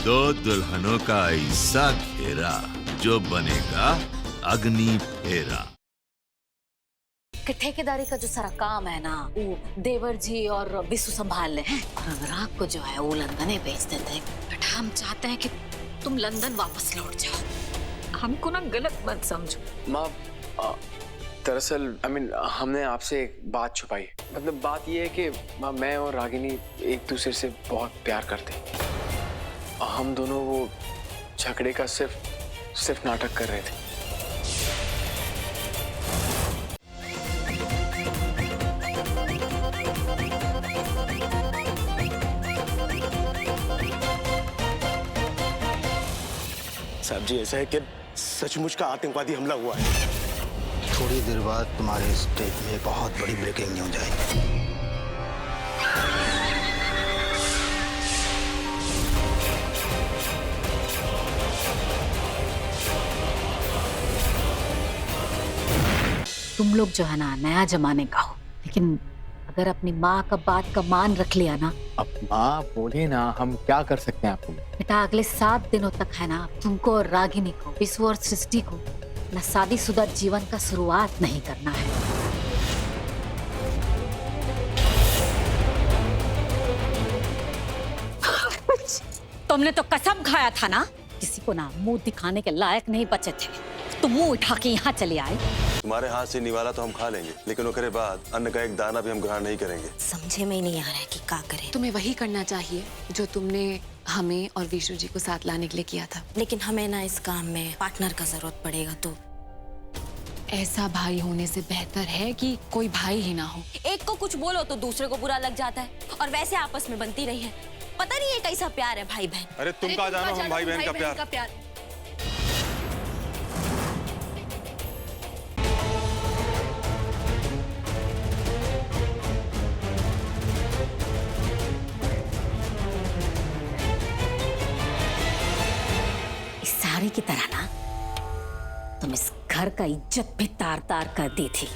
दो दुल्हनों का ऐसा घेरा जो बनेगा अग्नि फेरा। कि ठेकेदारी का जो सारा काम है ना वो देवर जी और बिस्सू संभाल ले हैं और अनुराग को जो है वो लंदन भेज देते हैं। बट हम चाहते हैं कि तुम लंदन वापस लौट जाओ। हमको ना गलत मत समझो। माँ दरअसल हमने आपसे एक बात छुपाई। मतलब बात ये है कि माँ मैं और रागिनी एक दूसरे से बहुत प्यार करते हैं। हम दोनों वो झगड़े का सिर्फ नाटक कर रहे थे। साहब जी ऐसा है कि सचमुच का आतंकवादी हमला हुआ है। थोड़ी देर बाद तुम्हारे स्टेट में बहुत बड़ी ब्रेकिंग न्यूज आएगी। तुम लोग जो है ना नया जमाने का हो, लेकिन अगर अपनी माँ का बात का मान रख लिया ना। अब माँ बोले ना, हम क्या कर सकते हैं आपको। बेटा अगले 7 दिनों तक है ना तुमको और रागिनी को, विश्व और सृष्टि को ना शादीशुदा जीवन का शुरुआत नहीं करना है। तुमने तो कसम खाया था ना, किसी को ना मुंह दिखाने के लायक नहीं बचे थे, तुम मुंह उठा के यहाँ चले आए। तुम्हारे हाथ से निवाला तो हम खा लेंगे, लेकिन ओकरे बाद अन्न का एक दाना भी हम ग्रहण नहीं करेंगे। समझे में नहीं आ रहा है कि क्या करें। तुम्हें वही करना चाहिए जो तुमने हमें और विशु जी को साथ लाने के लिए किया था। लेकिन हमें ना इस काम में पार्टनर का जरूरत पड़ेगा। तो ऐसा भाई होने से बेहतर है कि कोई भाई ही ना हो। एक को कुछ बोलो तो दूसरे को बुरा लग जाता है, और वैसे आपस में बनती रही है। पता नहीं ये कैसा प्यार है भाई बहन। अरे तुम कहाँ जानो हम भाई बहन का प्यार। सारी की तरह ना तुम इस घर का इज्जत भी तार तार कर दी थी।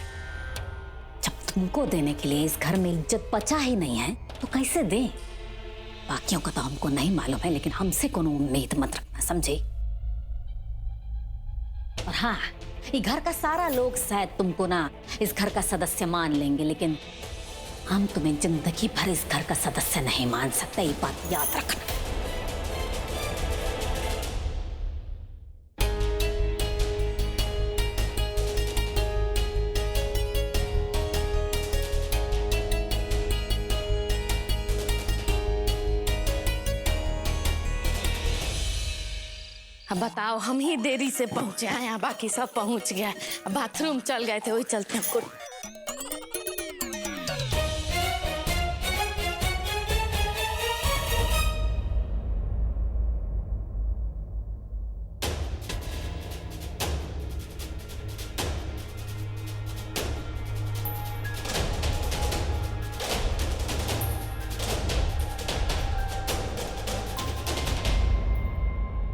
जब तुमको देने के लिए इस घर में इज्जत बचा ही नहीं है तो कैसे दें? बाकियों का तो हमको नहीं मालूम है, लेकिन हमसे कोनो उम्मीद मत रखना, समझे? और हाँ, ये घर का सारा लोग शायद तुमको ना इस घर का सदस्य मान लेंगे, लेकिन हम तुम्हें जिंदगी भर इस घर का सदस्य नहीं मान सकते, ये बात याद रखना। अब बताओ, हम ही देरी से पहुंचे हैं, यहाँ बाकी सब पहुंच गया। बाथरूम चल गए थे, वही चलते हमको।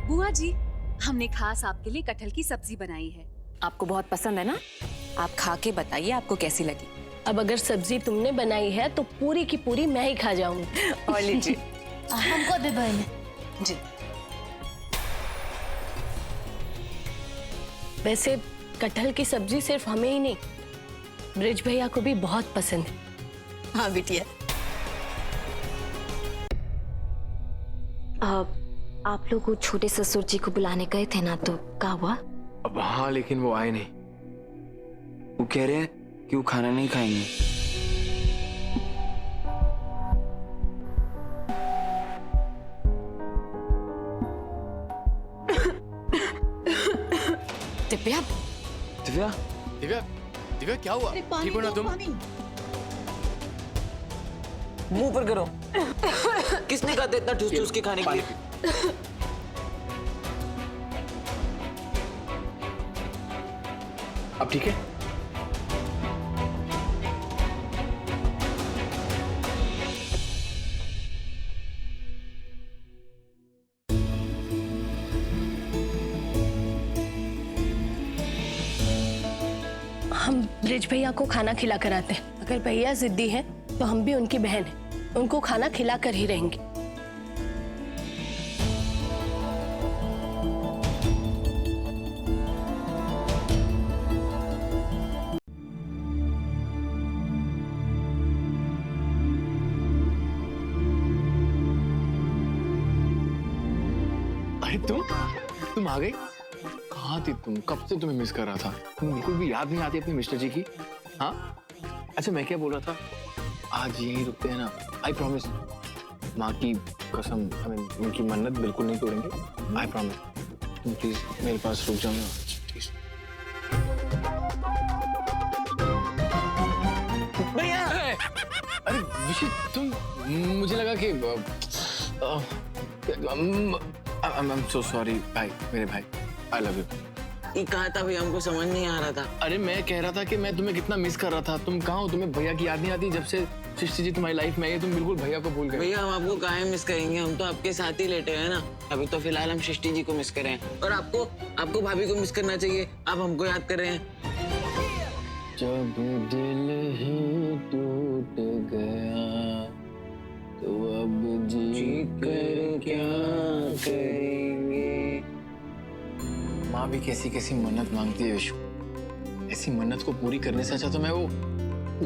बुआ जी, हमने खास आपके लिए कटहल की सब्जी बनाई है। आपको बहुत पसंद है ना? आप खा के बताइए आपको कैसी लगी। अब अगर सब्जी तुमने बनाई है तो पूरी की पूरी मैं ही खा जाऊंगी। और लीजिए। हमको दे बहन जी। वैसे कटहल की सब्जी सिर्फ हमें ही नहीं, ब्रिज भैया को भी बहुत पसंद है। हाँ बिटिया। आप लोग वो छोटे ससुर जी को बुलाने गए थे ना, तो क्या हुआ? अब हाँ, लेकिन वो आए नहीं। वो कह रहे हैं कि वो खाना नहीं खाएंगे। दिव्या, दिव्या, दिव्या, दिव्या क्या हुआ? ठीक हो ना तुम? मुंह पर करो। किसने कहा था इतना ठूस ठूस के खाने के लिए? अब ठीक है? हम ब्रिज भैया को खाना खिला कर आते हैं। अगर भैया जिद्दी हैं तो हम भी उनकी बहन हैं, उनको खाना खिला कर ही रहेंगे। अरे तुम आ गई? कहाँ थी तुम? कब से तुम्हें मिस कर रहा था। तुम्हें बिल्कुल भी याद नहीं आती अपने मिस्टर जी की? हाँ, अच्छा मैं क्या बोल रहा था, आज यहीं रुकते हैं ना? आई प्रॉमिस, माँ की कसम, उनकी मन्नत बिल्कुल नहीं तोड़ेंगे। I promise. तुम प्लीज मेरे पास रुक जाओ ना प्लीज। भैया अरे विशी, तुम, मुझे लगा कि I'm so sorry भाई, मेरे भाई, I love you। ये कहा था भैया, हमको समझ नहीं आ रहा था। अरे मैं कह रहा था कि मैं तुम्हें कितना मिस कर रहा था। तुम कहाँ हो? तुम्हें भैया की याद नहीं आती? जब से सृष्टि जी तुम्हारी लाइफ में आई है तुम बिल्कुल भैया को भूल गए। भैया हम आपको काहे मिस करेंगे, हम तो आपके साथ ही लेटे हैं ना। अभी तो फिलहाल हम सृष्टि जी को मिस कर रहे हैं, और आपको भाभी को मिस करना चाहिए। आप हमको याद कर रहे हैं। जब दिल ही टूट गया तो अब जी कर क्या करेंगे। माँ भी कैसी कैसी मन्नत मांगती है विशु। ऐसी मन्नत को पूरी करने से अच्छा तो मैं वो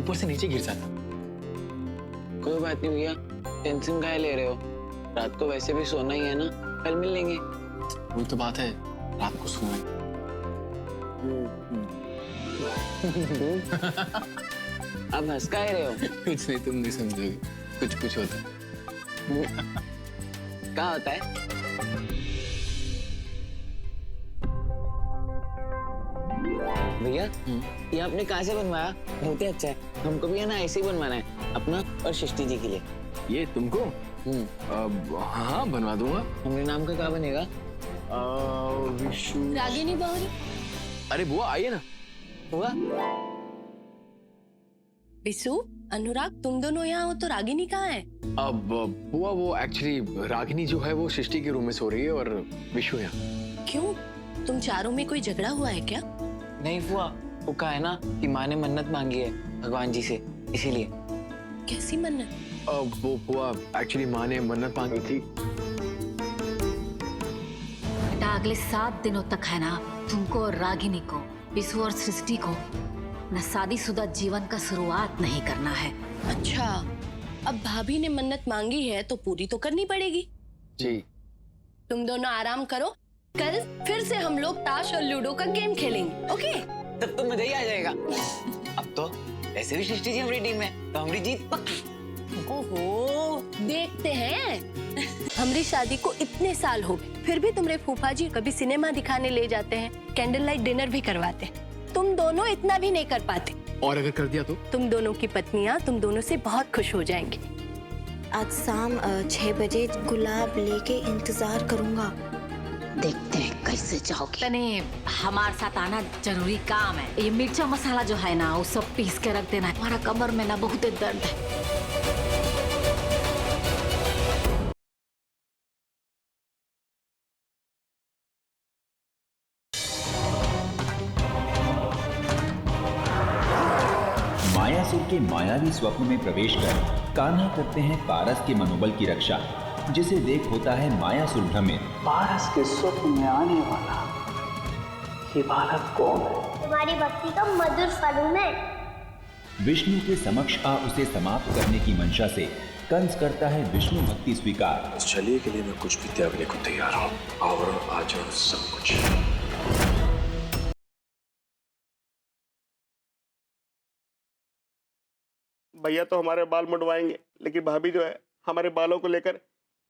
ऊपर से नीचे गिर जाता। कोई बात नहीं भैया, टेंशन काहे ले रहे हो? रात को वैसे भी सोना ही है ना, कल मिल लेंगे। वही तो बात है, रात को सोना है। आप हंस काहे रहे हो? कुछ नहीं, तुम नहीं समझोगे। कुछ होता है। क्या होता है? भैया ये आपने कहाँ से बनवाया? बहुत ही अच्छा है। हमको भी है ना ऐसे ही बनवाना है, अपना और सृष्टि जी के लिए। ये तुमको? हाँ बनवा दूंगा। हमारे नाम का क्या बनेगा? विशु रागिनी बहुरी। अरे बुआ आइए ना। हुआ? विशु, अनुराग, तुम दोनों यहाँ हो तो रागिनी कहाँ है? अब बुआ वो एक्चुअली रागिनी जो है वो सृष्टि के रूम में सो रही है और विशु यहाँ। क्यों, तुम चारों में कोई झगड़ा हुआ है क्या? नहीं हुआ, वो कहा है ना कि माँ ने मन्नत मांगी है भगवान जी से, इसीलिए। कैसी मन्नत? वो बुआ एक्चुअली माँ ने मन्नत मांगी थी। बेटा अगले 7 दिनों तक है ना, तुमको और रागिनी को, विशु और सृष्टि को न शादीशुदा जीवन का शुरुआत नहीं करना है। अच्छा, अब भाभी ने मन्नत मांगी है तो पूरी तो करनी पड़ेगी। जी। तुम दोनों आराम करो, कल फिर से हम लोग ताश और लूडो का गेम खेलेंगे। ओके? तब तो मजा ही आ जाएगा। अब तो ऐसे भी सृष्टि जी हमारी टीम में, तो हमारी जीत पक्की। ओहो, देखते हैं। हमारी शादी को इतने साल हो गए, फिर भी तुम्हारे फूफा जी कभी सिनेमा दिखाने ले जाते हैं, कैंडल लाइट डिनर भी करवाते हैं। तुम दोनों इतना भी नहीं कर पाते। और अगर कर दिया तो? तुम दोनों की पत्नियां तुम दोनों से बहुत खुश हो जाएंगी। आज शाम 6 बजे गुलाब लेके इंतजार करूंगा। देखते हैं कैसे जाओगे। तने हमारे साथ आना जरूरी काम है। ये मिर्चा मसाला जो है ना वो सब पीस के रख देना। हमारा कमर में ना बहुत दर्द है। मायासुर के मायावी स्वप्न में प्रवेश कर कान्हा करते हैं पारस के मनोबल की रक्षा, जिसे देख होता है मायासुर भ्रमित। पारस के स्वप्न में आने वाला ये बालक कौन है? तुम्हारी भक्ति का मधुर फल हूं मैं। विष्णु के समक्ष आ उसे समाप्त करने की मंशा से कंस करता है विष्णु भक्ति स्वीकार। इस छलिए के लिए मैं कुछ भी त्यागने को तैयार हूँ, आवरण आचरण सब कुछ। भैया तो हमारे बाल मुंडवाएंगे, लेकिन भाभी जो है हमारे बालों को लेकर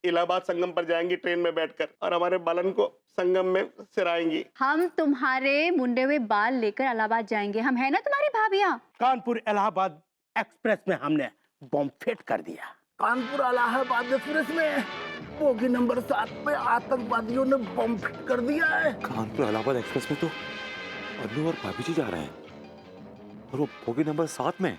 इलाहाबाद संगम पर जाएंगी ट्रेन में बैठकर, और हमारे बालन को संगम में सिराएंगी। हम तुम्हारे मुंडे हुए बाल लेकर इलाहाबाद जाएंगे। हम है ना तुम्हारी भाभियाँ। कानपुर इलाहाबाद एक्सप्रेस में हमने बम फिट कर दिया। कानपुर इलाहाबाद एक्सप्रेस में बोगी नंबर 7 पे आतंकवादियों ने बम फिट कर दिया है। कानपुर इलाहाबाद एक्सप्रेस में तो अनु और भाभी जी जा रहे हैं, और वो बोगी नंबर 7 में।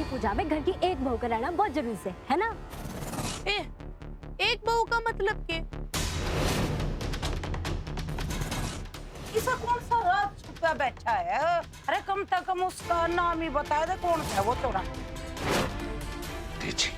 पूजा में घर की एक बहू का रहना बहुत जरूरी है ना? एक बहू का मतलब क्या? इसे कौन सा रात छुपा बैठा है? अरे कम से कम उसका नाम ही बता दे, कौन है वो तोरा? जी